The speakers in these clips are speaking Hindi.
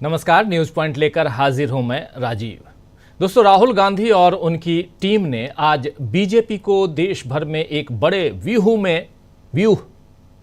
नमस्कार, न्यूज पॉइंट लेकर हाजिर हूं मैं राजीव। दोस्तों, राहुल गांधी और उनकी टीम ने आज बीजेपी को देश भर में एक बड़े व्यूह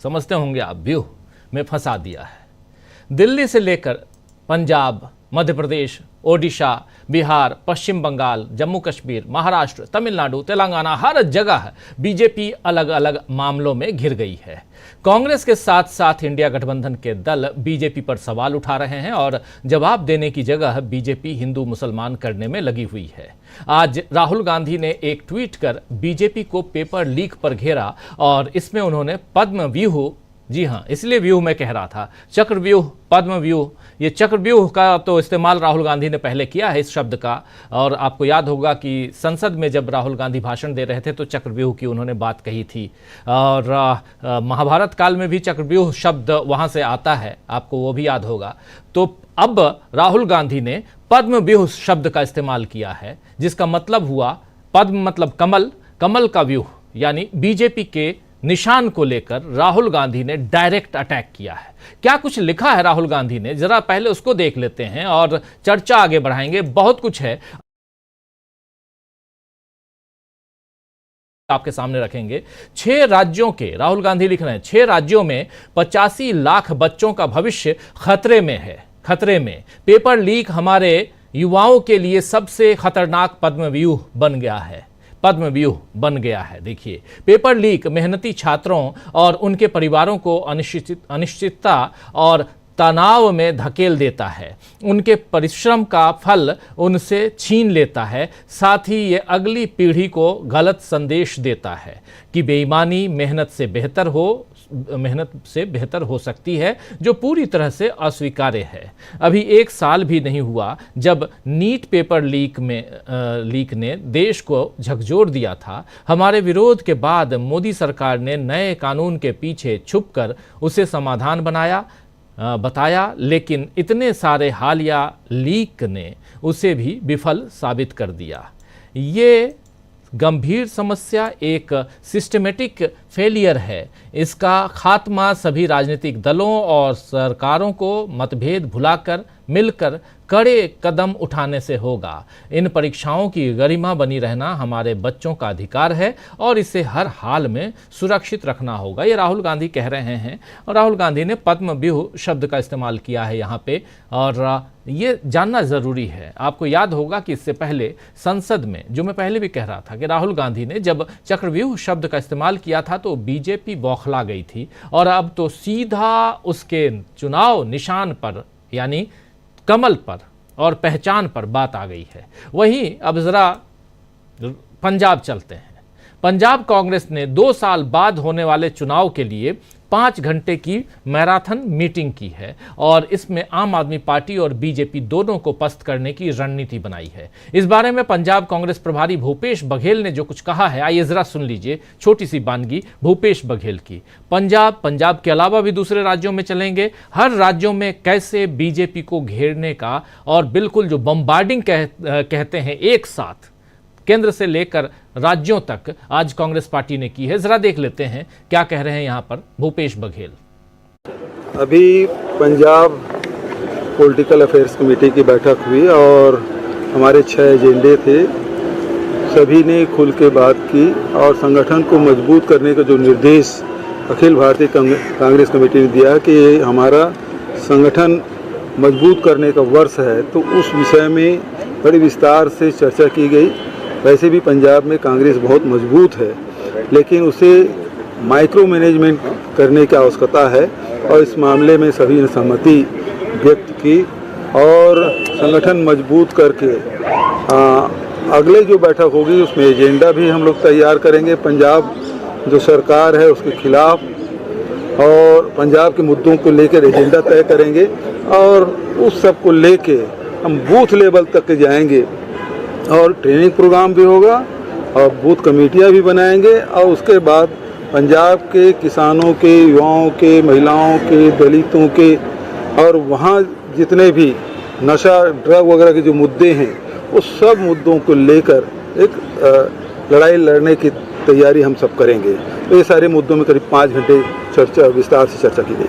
समझते होंगे आप, व्यूह में फंसा दिया है। दिल्ली से लेकर पंजाब, मध्य प्रदेश, ओडिशा, बिहार, पश्चिम बंगाल, जम्मू कश्मीर, महाराष्ट्र, तमिलनाडु, तेलंगाना, हर जगह बीजेपी अलग अलग मामलों में घिर गई है। कांग्रेस के साथ साथ इंडिया गठबंधन के दल बीजेपी पर सवाल उठा रहे हैं और जवाब देने की जगह बीजेपी हिंदू मुसलमान करने में लगी हुई है। आज राहुल गांधी ने एक ट्वीट कर बीजेपी को पेपर लीक पर घेरा और इसमें उन्होंने पद्म व्यूह, जी हाँ, इसलिए व्यूह मैं कह रहा था, चक्रव्यूह, पद्म व्यूह, ये चक्रव्यूह का तो इस्तेमाल राहुल गांधी ने पहले किया है इस शब्द का। और आपको याद होगा कि संसद में जब राहुल गांधी भाषण दे रहे थे तो चक्रव्यूह की उन्होंने बात कही थी और महाभारत काल में भी चक्रव्यूह शब्द वहाँ से आता है, आपको वो भी याद होगा। तो अब राहुल गांधी ने पद्म व्यूह शब्द का इस्तेमाल किया है, जिसका मतलब हुआ, पद्म मतलब कमल, कमल का व्यूह, यानी बीजेपी के निशान को लेकर राहुल गांधी ने डायरेक्ट अटैक किया है। क्या कुछ लिखा है राहुल गांधी ने, जरा पहले उसको देख लेते हैं और चर्चा आगे बढ़ाएंगे। बहुत कुछ है, आपके सामने रखेंगे। 6 राज्यों के, राहुल गांधी लिख रहे हैं, 6 राज्यों में 85 लाख बच्चों का भविष्य खतरे में है, खतरे में। पेपर लीक हमारे युवाओं के लिए सबसे खतरनाक पद्म व्यूह बन गया है, पद्म व्यूह बन गया है। देखिए, पेपर लीक मेहनती छात्रों और उनके परिवारों को अनिश्चितता और तनाव में धकेल देता है, उनके परिश्रम का फल उनसे छीन लेता है। साथ ही ये अगली पीढ़ी को गलत संदेश देता है कि बेईमानी मेहनत से बेहतर हो सकती है, जो पूरी तरह से अस्वीकार्य है। अभी 1 साल भी नहीं हुआ जब नीट पेपर लीक ने देश को झकझोर दिया था। हमारे विरोध के बाद मोदी सरकार ने नए कानून के पीछे छुपकर उसे समाधान बताया, लेकिन इतने सारे हालिया लीक ने उसे भी विफल साबित कर दिया। ये गंभीर समस्या एक सिस्टमेटिक फेलियर है। इसका खात्मा सभी राजनीतिक दलों और सरकारों को मतभेद भुलाकर मिलकर कड़े कदम उठाने से होगा। इन परीक्षाओं की गरिमा बनी रहना हमारे बच्चों का अधिकार है और इसे हर हाल में सुरक्षित रखना होगा, ये राहुल गांधी कह रहे हैं। और राहुल गांधी ने पद्म व्यूह शब्द का इस्तेमाल किया है यहाँ पे, और ये जानना ज़रूरी है। आपको याद होगा कि इससे पहले संसद में, जो मैं पहले भी कह रहा था कि राहुल गांधी ने जब चक्रव्यूह शब्द का इस्तेमाल किया था तो बीजेपी बौखला गई थी, और अब तो सीधा उसके चुनाव निशान पर, यानी कमल पर और पहचान पर बात आ गई है। वहीं अब जरा पंजाब चलते हैं। पंजाब कांग्रेस ने 2 साल बाद होने वाले चुनाव के लिए 5 घंटे की मैराथन मीटिंग की है और इसमें आम आदमी पार्टी और बीजेपी दोनों को पस्त करने की रणनीति बनाई है। इस बारे में पंजाब कांग्रेस प्रभारी भूपेश बघेल ने जो कुछ कहा है, आइए जरा सुन लीजिए। छोटी सी बानगी भूपेश बघेल की। पंजाब के अलावा भी दूसरे राज्यों में चलेंगे, हर राज्यों में कैसे बीजेपी को घेरने का, और बिल्कुल जो बम्बार्डिंग कहते हैं एक साथ केंद्र से लेकर राज्यों तक आज कांग्रेस पार्टी ने की है। जरा देख लेते हैं क्या कह रहे हैं यहाँ पर भूपेश बघेल। अभी पंजाब पॉलिटिकल अफेयर्स कमेटी की बैठक हुई और हमारे 6 एजेंडे थे, सभी ने खुल के बात की और संगठन को मजबूत करने का जो निर्देश अखिल भारतीय कांग्रेस कमेटी ने दिया कि हमारा संगठन मजबूत करने का वर्ष है, तो उस विषय में बड़ी विस्तार से चर्चा की गई। वैसे भी पंजाब में कांग्रेस बहुत मजबूत है, लेकिन उसे माइक्रो मैनेजमेंट करने की आवश्यकता है और इस मामले में सभी ने सहमति व्यक्त की और संगठन मजबूत करके अगले जो बैठक होगी उसमें एजेंडा भी हम लोग तैयार करेंगे पंजाब जो सरकार है उसके खिलाफ, और पंजाब के मुद्दों को लेकर एजेंडा तय करेंगे और उस सब को लेके हम बूथ लेवल तक जाएंगे और ट्रेनिंग प्रोग्राम भी होगा और बूथ कमेटियां भी बनाएंगे। और उसके बाद पंजाब के किसानों के, युवाओं के, महिलाओं के, दलितों के और वहाँ जितने भी नशा ड्रग वगैरह के जो मुद्दे हैं उस सब मुद्दों को लेकर एक लड़ाई लड़ने की तैयारी हम सब करेंगे। तो ये सारे मुद्दों में करीब 5 घंटे विस्तार से चर्चा की गई।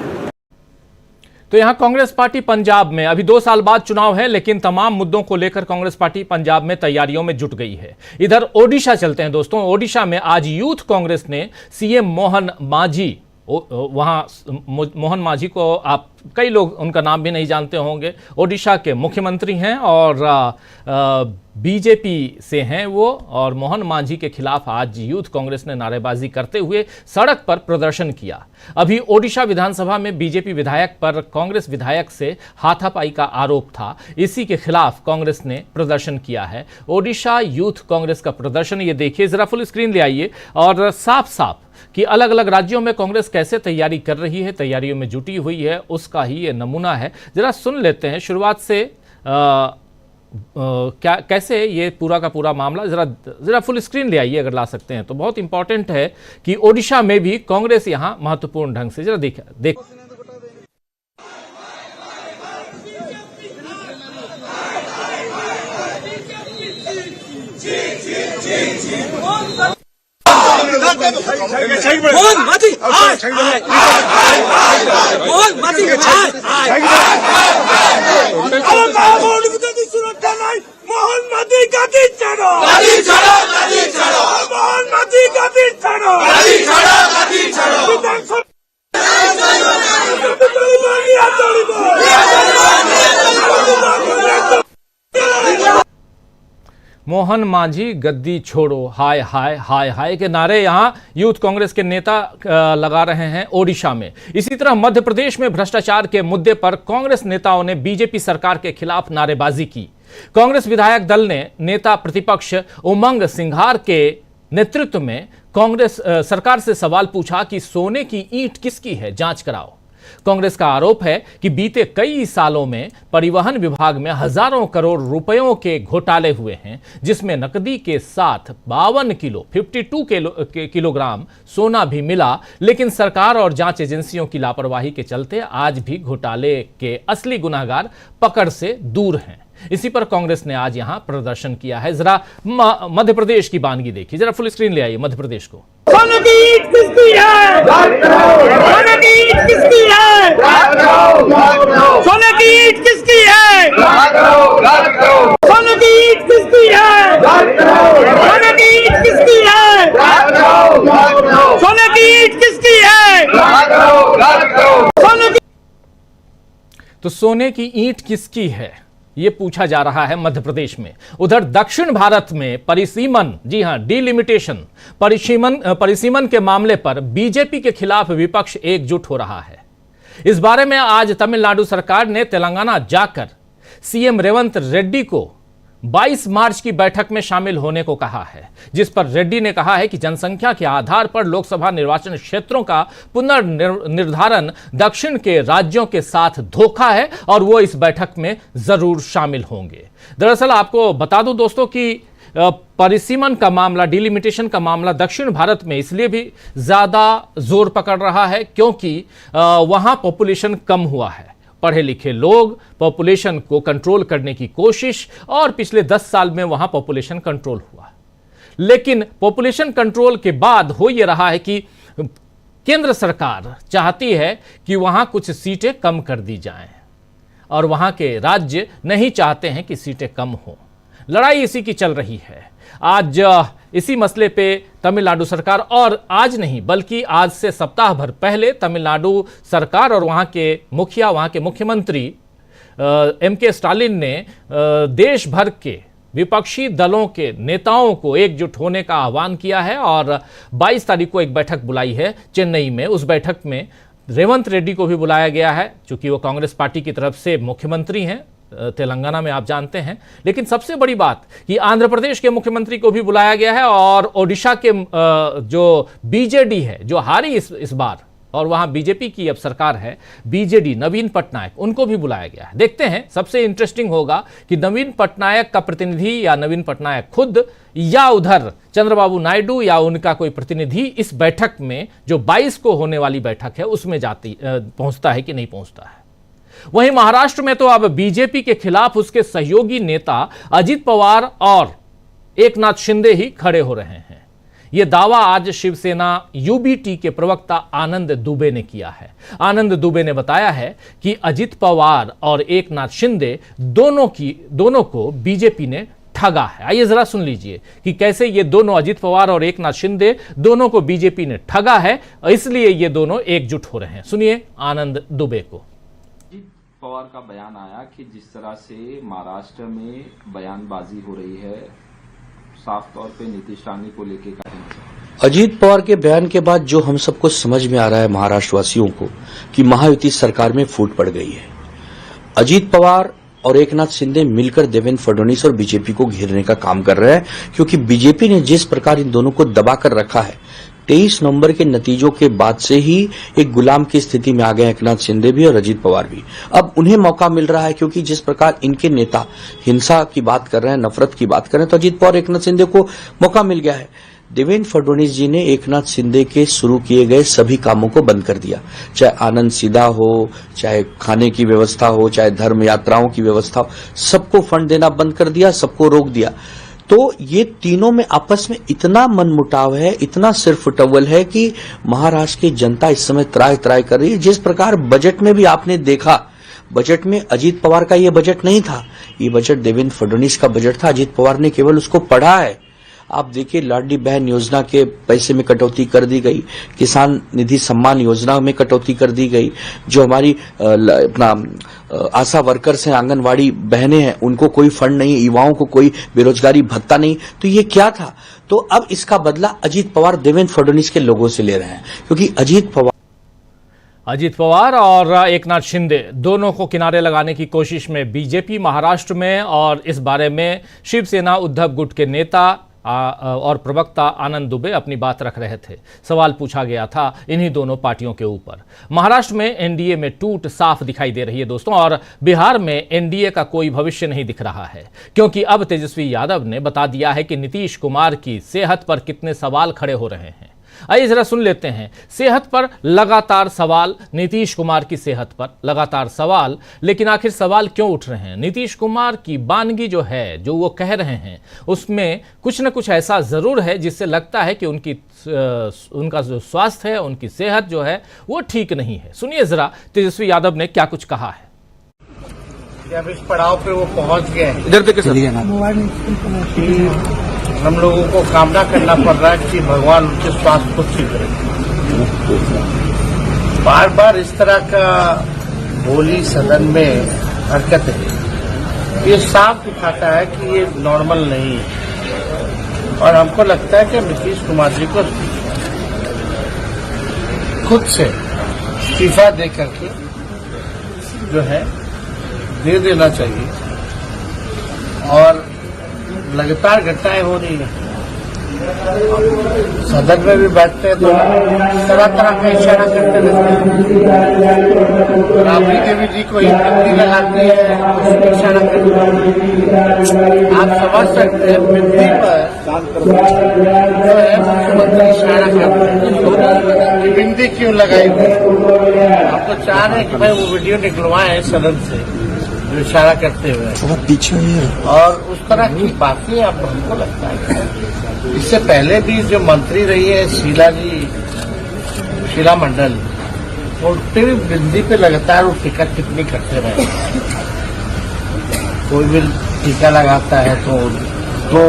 तो यहां कांग्रेस पार्टी पंजाब में अभी 2 साल बाद चुनाव है, लेकिन तमाम मुद्दों को लेकर कांग्रेस पार्टी पंजाब में तैयारियों में जुट गई है। इधर ओडिशा चलते हैं दोस्तों। ओडिशा में आज यूथ कांग्रेस ने सीएम मोहन मांझी, वहां मोहन मांझी को आप कई लोग उनका नाम भी नहीं जानते होंगे, ओडिशा के मुख्यमंत्री हैं और बीजेपी से हैं वो। और मोहन मांझी के खिलाफ आज यूथ कांग्रेस ने नारेबाजी करते हुए सड़क पर प्रदर्शन किया। अभी ओडिशा विधानसभा में बीजेपी विधायक पर कांग्रेस विधायक से हाथापाई का आरोप था, इसी के खिलाफ कांग्रेस ने प्रदर्शन किया है। ओडिशा यूथ कांग्रेस का प्रदर्शन ये देखिए, जरा फुल स्क्रीन ले आइए और साफ साफ कि अलग अलग राज्यों में कांग्रेस कैसे तैयारी कर रही है, तैयारियों में जुटी हुई है, उसका ही ये नमूना है। जरा सुन लेते हैं शुरुआत से क्या कैसे ये पूरा का पूरा मामला। जरा फुल स्क्रीन ले आइए अगर ला सकते हैं तो। बहुत इंपॉर्टेंट है कि ओडिशा में भी कांग्रेस यहां महत्वपूर्ण ढंग से, जरा देख मोहन मांझी सुरक्षा नहीं, मोहन मांझी गद्दी छोड़ो, गद्दी छोड़ो, गद्दी छोड़ो, मोहन मांझी गद्दी छोड़ो, गद्दी छोड़ो, गद्दी छोड़ो। मोहन मांझी गद्दी छोड़ो, हाय हाय हाय हाय के नारे यहां यूथ कांग्रेस के नेता लगा रहे हैं ओडिशा में। इसी तरह मध्य प्रदेश में भ्रष्टाचार के मुद्दे पर कांग्रेस नेताओं ने बीजेपी सरकार के खिलाफ नारेबाजी की। कांग्रेस विधायक दल ने नेता प्रतिपक्ष उमंग सिंघार के नेतृत्व में कांग्रेस सरकार से सवाल पूछा कि सोने की ईंट किसकी है, जांच कराओ। कांग्रेस का आरोप है कि बीते कई सालों में परिवहन विभाग में हजारों करोड़ रुपयों के घोटाले हुए हैं, जिसमें नकदी के साथ 52 किलोग्राम सोना भी मिला। लेकिन सरकार और जांच एजेंसियों की लापरवाही के चलते आज भी घोटाले के असली गुनाहगार पकड़ से दूर हैं। इसी पर कांग्रेस ने आज यहां प्रदर्शन किया है। जरा मध्य प्रदेश की बानगी देखिए, जरा फुल स्क्रीन ले आइए मध्य प्रदेश को। सोने की ईंट किसकी है? सोने की ईंट किसकी है? सोने की ईंट किसकी है? सोने की ईंट किसकी है? सोने की ईंट किसकी है? सोने की ईंट किसकी है? सोने की तो सोने की ईंट किसकी है, ये पूछा जा रहा है मध्य प्रदेश में। उधर दक्षिण भारत में परिसीमन, जी हां डिलिमिटेशन, परिसीमन के मामले पर बीजेपी के खिलाफ विपक्ष एकजुट हो रहा है। इस बारे में आज तमिलनाडु सरकार ने तेलंगाना जाकर सीएम रेवंत रेड्डी को 22 मार्च की बैठक में शामिल होने को कहा है, जिस पर रेड्डी ने कहा है कि जनसंख्या के आधार पर लोकसभा निर्वाचन क्षेत्रों का पुनर्निर्धारण दक्षिण के राज्यों के साथ धोखा है और वो इस बैठक में जरूर शामिल होंगे। दरअसल आपको बता दूं दोस्तों कि परिसीमन का मामला, डिलिमिटेशन का मामला दक्षिण भारत में इसलिए भी ज्यादा जोर पकड़ रहा है क्योंकि वहां पॉपुलेशन कम हुआ है। पढ़े लिखे लोग, पॉपुलेशन को कंट्रोल करने की कोशिश, और पिछले 10 साल में वहां पॉपुलेशन कंट्रोल हुआ। लेकिन पॉपुलेशन कंट्रोल के बाद हो यह रहा है कि केंद्र सरकार चाहती है कि वहां कुछ सीटें कम कर दी जाएं और वहां के राज्य नहीं चाहते हैं कि सीटें कम हो। लड़ाई इसी की चल रही है। आज इसी मसले पे तमिलनाडु सरकार, और आज नहीं बल्कि आज से सप्ताह भर पहले तमिलनाडु सरकार और वहां के मुखिया, वहां के मुख्यमंत्री एमके स्टालिन ने देश भर के विपक्षी दलों के नेताओं को एकजुट होने का आह्वान किया है और 22 तारीख को एक बैठक बुलाई है चेन्नई में। उस बैठक में रेवंत रेड्डी को भी बुलाया गया है, चूंकि वो कांग्रेस पार्टी की तरफ से मुख्यमंत्री हैं तेलंगाना में, आप जानते हैं। लेकिन सबसे बड़ी बात कि आंध्र प्रदेश के मुख्यमंत्री को भी बुलाया गया है और ओडिशा के जो बीजेडी है, जो हारी इस बार, और वहां बीजेपी की अब सरकार है, बीजेडी, नवीन पटनायक, उनको भी बुलाया गया है। देखते हैं, सबसे इंटरेस्टिंग होगा कि नवीन पटनायक का प्रतिनिधि या नवीन पटनायक खुद या उधर चंद्रबाबू नायडू या उनका कोई प्रतिनिधि इस बैठक में, जो 22 को होने वाली बैठक है, उसमें पहुंचता है कि नहीं पहुंचता है। वहीं महाराष्ट्र में तो अब बीजेपी के खिलाफ उसके सहयोगी नेता अजित पवार और एकनाथ शिंदे ही खड़े हो रहे हैं। यह दावा आज शिवसेना यूबीटी के प्रवक्ता आनंद दुबे ने किया है। आनंद दुबे ने बताया है कि अजित पवार और एकनाथ शिंदे दोनों को बीजेपी ने ठगा है। आइए जरा सुन लीजिए कि कैसे ये दोनों, अजित पवार और एकनाथ शिंदे, दोनों को बीजेपी ने ठगा है, इसलिए ये दोनों एकजुट हो रहे हैं। सुनिए आनंद दुबे को। अजित पवार का बयान आया कि जिस तरह से महाराष्ट्र में बयानबाजी हो रही है, साफ तौर पे नीतीश रानी को लेके कहें। अजीत पवार के बयान के बाद जो हम सबको समझ में आ रहा है महाराष्ट्र वासियों को कि महायुति सरकार में फूट पड़ गई है। अजीत पवार और एकनाथ शिंदे मिलकर देवेंद्र फडणवीस और बीजेपी को घेरने का काम कर रहे हैं, क्योंकि बीजेपी ने जिस प्रकार इन दोनों को दबाकर रखा है, 23 नवंबर के नतीजों के बाद से ही एक गुलाम की स्थिति में आ गए एकनाथ शिंदे भी और अजीत पवार भी। अब उन्हें मौका मिल रहा है, क्योंकि जिस प्रकार इनके नेता हिंसा की बात कर रहे हैं, नफरत की बात कर रहे हैं, तो अजीत पवार एकनाथ शिंदे को मौका मिल गया है। देवेंद्र फडणवीस जी ने एकनाथ शिंदे के शुरू किए गए सभी कामों को बंद कर दिया, चाहे आनंद सीधा हो, चाहे खाने की व्यवस्था हो, चाहे धर्म यात्राओं की व्यवस्था हो, सबको फंड देना बंद कर दिया, सबको रोक दिया। तो ये तीनों में आपस में इतना मनमुटाव है, इतना सिरफुटव्वल है कि महाराष्ट्र की जनता इस समय त्राय त्राय कर रही है। जिस प्रकार बजट में भी आपने देखा, बजट में अजीत पवार का ये बजट नहीं था, ये बजट देवेंद्र फडणवीस का बजट था। अजीत पवार ने केवल उसको पढ़ा है। आप देखिए, लाडली बहन योजना के पैसे में कटौती कर दी गई, किसान निधि सम्मान योजना में कटौती कर दी गई, जो हमारी आशा वर्कर्स हैं, आंगनवाड़ी बहनें हैं, उनको कोई फंड नहीं, युवाओं को कोई बेरोजगारी भत्ता नहीं। तो ये क्या था? तो अब इसका बदला अजीत पवार देवेंद्र फडणवीस के लोगों से ले रहे हैं, क्योंकि अजीत पवार और एकनाथ शिंदे दोनों को किनारे लगाने की कोशिश में बीजेपी महाराष्ट्र में, और इस बारे में शिवसेना उद्धव गुट के नेता और प्रवक्ता आनंद दुबे अपनी बात रख रहे थे। सवाल पूछा गया था इन्हीं दोनों पार्टियों के ऊपर। महाराष्ट्र में एनडीए में टूट साफ दिखाई दे रही है दोस्तों, और बिहार में एनडीए का कोई भविष्य नहीं दिख रहा है, क्योंकि अब तेजस्वी यादव ने बता दिया है कि नीतीश कुमार की सेहत पर कितने सवाल खड़े हो रहे हैं। आइए जरा सुन लेते हैं। सेहत पर लगातार सवाल, नीतीश कुमार की सेहत पर लगातार सवाल, लेकिन आखिर सवाल क्यों उठ रहे हैं? नीतीश कुमार की बानगी जो है, जो वो कह रहे हैं, उसमें कुछ न कुछ ऐसा जरूर है जिससे लगता है कि उनका जो स्वास्थ्य है, उनकी सेहत जो है वो ठीक नहीं है। सुनिए जरा तेजस्वी यादव ने क्या कुछ कहा है। जब इस पड़ाव पे वो पहुंच गए, इधर तक हम लोगों को कामना करना पड़ रहा है कि भगवान उनके स्वास्थ्य को ठीक रखे। बार बार इस तरह का बोली सदन में हरकत है, ये साफ दिखाता है कि ये नॉर्मल नहीं है। और हमको लगता है कि नीतीश कुमार जी को खुद से इस्तीफा दे करके जो है दे देना चाहिए। और लगातार घटनाएं हो रही है, सदन में भी बैठते हैं तो तरह तरह का इशारा करते रहते हैं। राबड़ी देवी जी को हिंदी लगाती है, उसको इशारा करते हैं। आप समझ सकते हैं हिंदी पर जो है मुख्यमंत्री इशारा करते हैं, हिंदी क्यों लगाई हुई? आप तो चाह रहे हैं कि भाई वो वीडियो निकलवाएं सदन से, इशारा करते हुए पीछे। और उस तरह की बातें अब हमको लगता है इससे पहले भी जो मंत्री रही है शीला मंडल, उन पे भी बिंदी पे लगातार वो टीका टिप्पणी करते रहे। कोई भी टीका लगाता है तो दो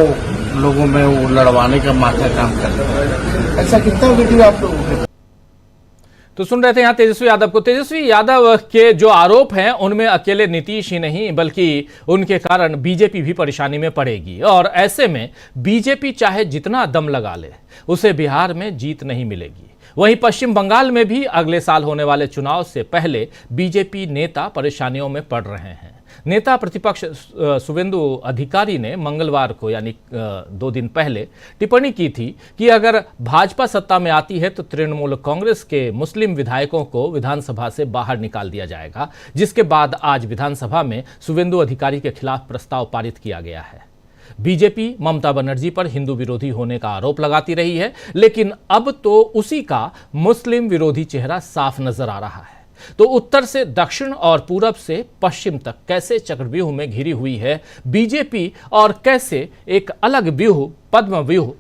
लोगों में वो लड़वाने का माथा काम करता है। ऐसा कितना वीडियो आप लोगों के। तो सुन रहे थे यहाँ तेजस्वी यादव को। तेजस्वी यादव के जो आरोप हैं उनमें अकेले नीतीश ही नहीं, बल्कि उनके कारण बीजेपी भी परेशानी में पड़ेगी, और ऐसे में बीजेपी चाहे जितना दम लगा ले, उसे बिहार में जीत नहीं मिलेगी। वहीं पश्चिम बंगाल में भी अगले साल होने वाले चुनाव से पहले बीजेपी नेता परेशानियों में पड़ रहे हैं। नेता प्रतिपक्ष शुवेंदु अधिकारी ने मंगलवार को, यानी 2 दिन पहले, टिप्पणी की थी कि अगर भाजपा सत्ता में आती है तो तृणमूल कांग्रेस के मुस्लिम विधायकों को विधानसभा से बाहर निकाल दिया जाएगा, जिसके बाद आज विधानसभा में शुवेंदु अधिकारी के खिलाफ प्रस्ताव पारित किया गया है। बीजेपी ममता बनर्जी पर हिंदू विरोधी होने का आरोप लगाती रही है, लेकिन अब तो उसी का मुस्लिम विरोधी चेहरा साफ नजर आ रहा है। तो उत्तर से दक्षिण और पूरब से पश्चिम तक कैसे चक्रव्यूह में घिरी हुई है बीजेपी, और कैसे एक अलग व्यूह, पद्म व्यूह